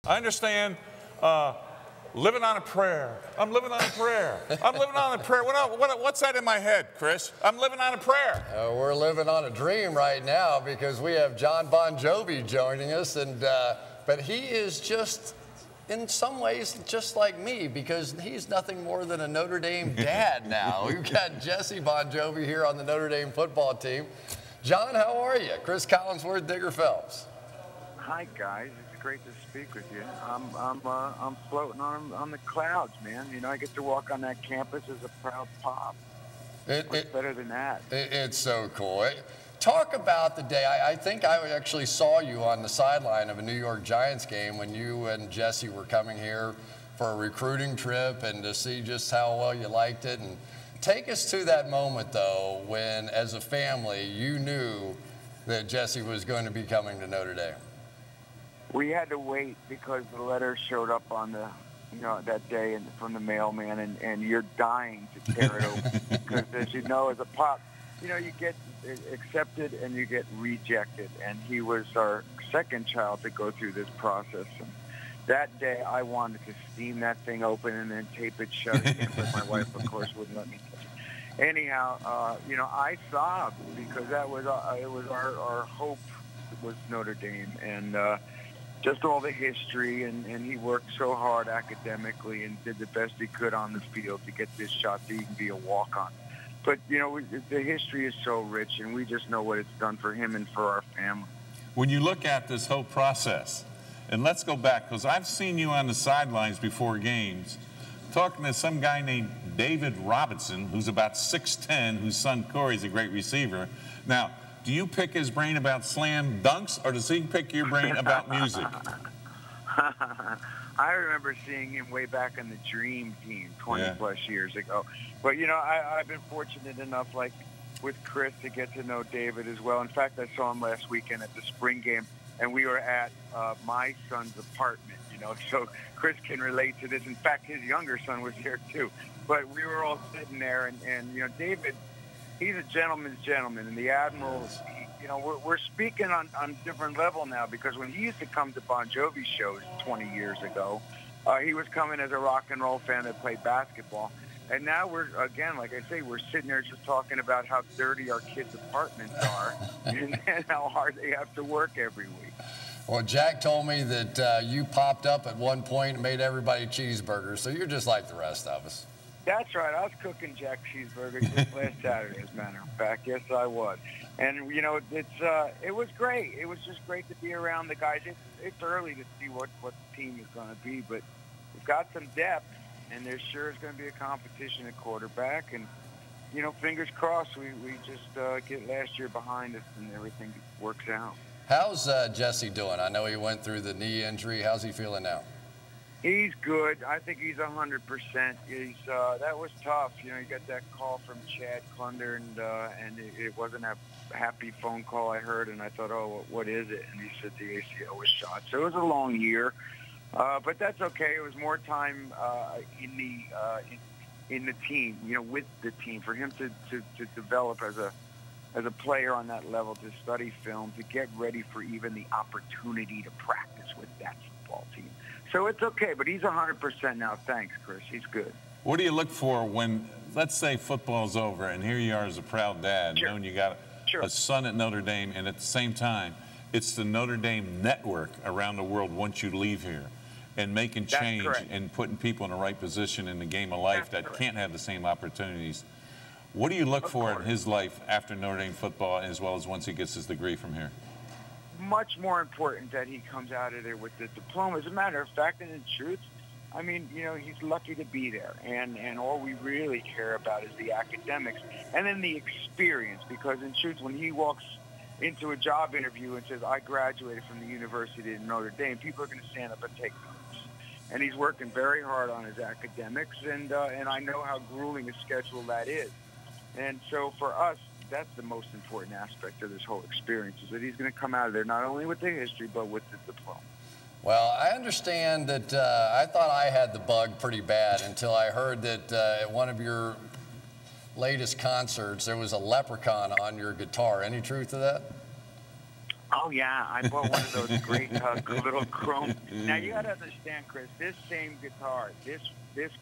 I understand living on a prayer. I'm living on a prayer. I'm living on a prayer. What's that in my head, Chris? I'm living on a prayer. We're living on a dream right now because we have Jon Bon Jovi joining us, but he is just, in some ways, just like me, because he's nothing more than a Notre Dame dad now. We've got Jesse Bon Jovi here on the Notre Dame football team. John, how are you? Chris Collinsworth, Digger Phelps. Hi, guys. It's great to speak with you. I'm floating on the clouds, man. You know, I get to walk on that campus as a proud pop. What's better than that? It's so cool. Talk about the day. I think I actually saw you on the sideline of a New York Giants game when you and Jesse were coming here for a recruiting trip and to see just how well you liked it. And take us to that moment, though, when, as a family, you knew that Jesse was going to be coming to Notre Dame. We had to wait because the letter showed up on the, that day from the mailman, and you're dying to tear it open because, as you know, as a pop, you get accepted and you get rejected, and he was our second child to go through this process. And that day, I wanted to steam that thing open and then tape it shut again, but my wife, of course, wouldn't let me touch it. Anyhow, I sobbed because that was it was our hope was Notre Dame, and just all the history, and he worked so hard academically and did the best he could on the field to get this shot to even be a walk-on. But, the history is so rich, and we just know what it's done for him and for our family. When you look at this whole process, and let's go back, because I've seen you on the sidelines before games talking to some guy named David Robinson, who's about 6'10", whose son Corey's a great receiver. Now, do you pick his brain about slam dunks, or does he pick your brain about music? I remember seeing him way back in the Dream Team 20-plus years ago. But, I've been fortunate enough, like with Chris, to get to know David as well. In fact, I saw him last weekend at the spring game, and we were at my son's apartment, so Chris can relate to this. In fact, his younger son was there, too. But we were all sitting there, and David, he's a gentleman's gentleman, and the Admirals, we're speaking on a different level now, because when he used to come to Bon Jovi shows 20 years ago, he was coming as a rock and roll fan that played basketball. And now we're, again, like I say, we're sitting there just talking about how dirty our kids' apartments are and how hard they have to work every week. Well, Jack told me that you popped up at one point and made everybody cheeseburgers, so you're just like the rest of us. That's right. I was cooking Jack cheeseburgers just last Saturday, as a matter of fact. Yes, I was. And, it was great. It was just great to be around the guys. It's early to see what the team is going to be, but we've got some depth, and there sure is going to be a competition at quarterback. And, fingers crossed we just get last year behind us and everything works out. How's Jesse doing? I know he went through the knee injury. How's he feeling now? He's good. I think he's 100%. That was tough. You got that call from Chad Klunder, and it wasn't a happy phone call I heard, and I thought, oh, what is it? And he said the ACL was shot. So it was a long year, but that's okay. It was more time in the team, with the team, for him to develop as a player on that level, to study film, to get ready for even the opportunity to practice with that football team. So it's okay, but he's 100% now. Thanks, Chris. He's good. What do you look for when, let's say, football's over, and here you are as a proud dad, knowing you got a son at Notre Dame, and at the same time, it's the Notre Dame network around the world once you leave here, and making change and putting people in the right position in the game of life that can't have the same opportunities. What do you look for in his life after Notre Dame football, as well as once he gets his degree from here? Much more important that he comes out of there with the diploma. As a matter of fact, and in truth, I mean, he's lucky to be there. And all we really care about is the academics and then the experience, because in truth, when he walks into a job interview and says, I graduated from the University of Notre Dame, people are going to stand up and take notice. And he's working very hard on his academics, and I know how grueling a schedule that is. And so for us, that's the most important aspect of this whole experience, is that he's going to come out of there not only with the history, but with the diploma. Well, I understand that I thought I had the bug pretty bad until I heard that at one of your latest concerts, there was a leprechaun on your guitar. Any truth to that? Oh yeah, I bought one of those great little chrome. Now you got to understand, Chris. This same guitar, this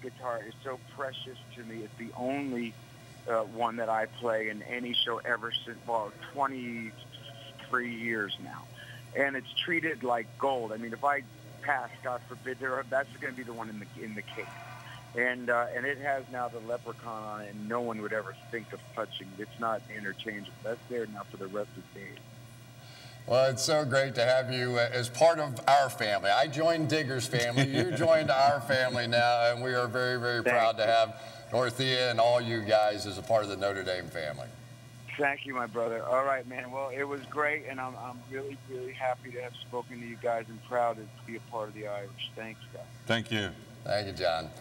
guitar is so precious to me. It's the only one that I play in any show ever since 23 years now, and it's treated like gold. I mean, if I pass, God forbid, that's going to be the one in the case. And it has now the leprechaun on it, and no one would ever think of touching it. It's not interchangeable. That's there now for the rest of the days. Well, it's so great to have you as part of our family. I joined Digger's family. You joined our family now, and we are very, very proud to have Dorothea and all you guys as a part of the Notre Dame family. Thank you, my brother. All right, man. Well, it was great, and I'm really, really happy to have spoken to you guys and proud to be a part of the Irish. Thanks, guys. Thank you. Thank you, Jon.